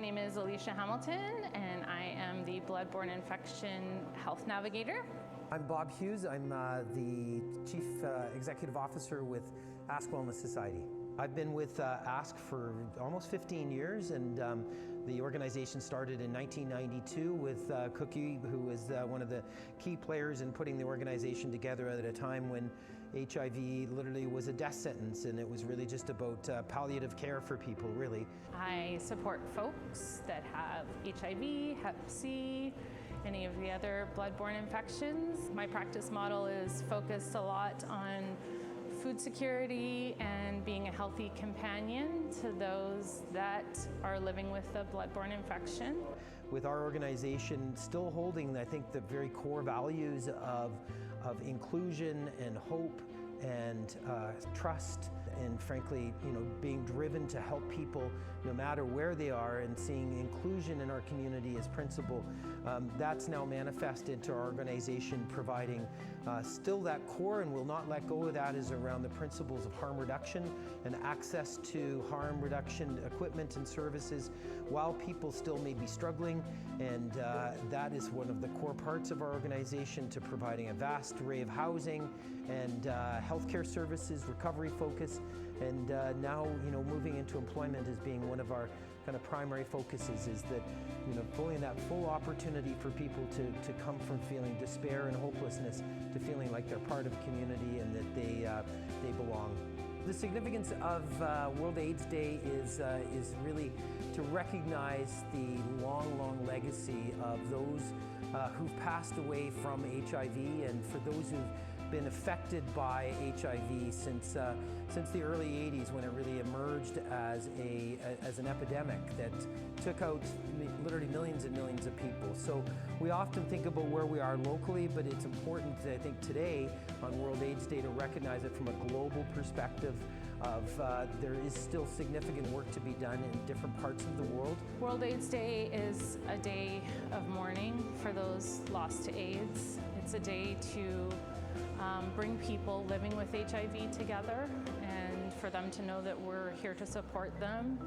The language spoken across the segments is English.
name is Alicia Hamilton, and I am the Blood-Borne Infection Health Navigator. I'm Bob Hughes. I'm the Chief Executive Officer with Ask Wellness Society. I've been with Ask for almost 15 years, and the organization started in 1992 with Cookie, who was one of the key players in putting the organization together at a time when HIV literally was a death sentence, and it was really just about palliative care for people, really. I support folks that have HIV, Hep C, any of the other blood-borne infections. My practice model is focused a lot on food security and being a healthy companion to those that are living with a blood-borne infection. With our organization still holding, I think, the very core values of inclusion and hope and trust, and frankly, being driven to help people no matter where they are, and seeing inclusion in our community as principle. That's now manifested to our organization, providing still that core, and will not let go of that, is around the principles of harm reduction and access to harm reduction equipment and services while people still may be struggling. And that is one of the core parts of our organization, to providing a vast array of housing and healthcare services, recovery focus, and now moving into employment as being one of our kind of primary focuses, is that pulling that full opportunity for people to come from feeling despair and hopelessness to feeling like they're part of community and that they belong. The significance of World AIDS Day is really to recognize the long legacy of those who've passed away from HIV, and for those who've been affected by HIV since the early 80s, when it really emerged as an epidemic that took out literally millions and millions of people. So we often think about where we are locally, but it's important, I think, today on World AIDS Day to recognize it from a global perspective of there is still significant work to be done in different parts of the world. World AIDS Day is a day of mourning for those lost to AIDS. It's a day to bring people living with HIV together, and for them to know that we're here to support them.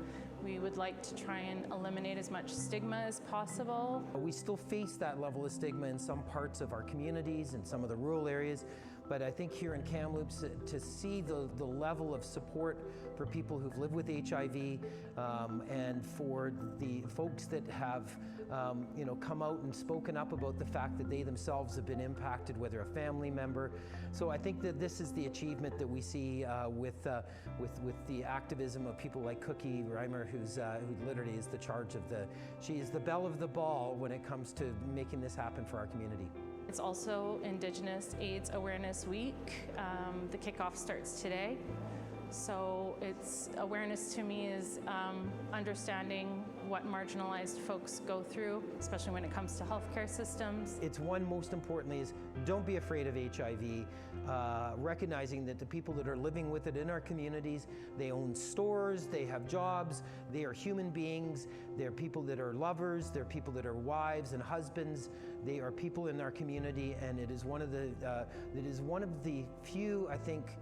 We would like to try and eliminate as much stigma as possible. We still face that level of stigma in some parts of our communities and some of the rural areas, but I think here in Kamloops, to see the level of support for people who've lived with HIV, and for the folks that have come out and spoken up about the fact that they themselves have been impacted, whether a family member. So I think that this is the achievement that we see with the activism of people like Cookie Reimer, who literally is the charge of she is the belle of the ball when it comes to making this happen for our community. It's also Indigenous AIDS Awareness Week. The kickoff starts today. So awareness to me is understanding what marginalized folks go through, especially when it comes to healthcare systems. It's one, most importantly, is don't be afraid of HIV, recognizing that the people that are living with it in our communities, they own stores, they have jobs, they are human beings, they're people that are lovers, they're people that are wives and husbands, they are people in our community, and it is one of the few, I think,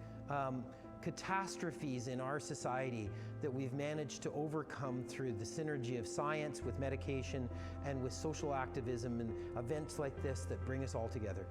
catastrophes in our society that we've managed to overcome through the synergy of science with medication and with social activism and events like this that bring us all together.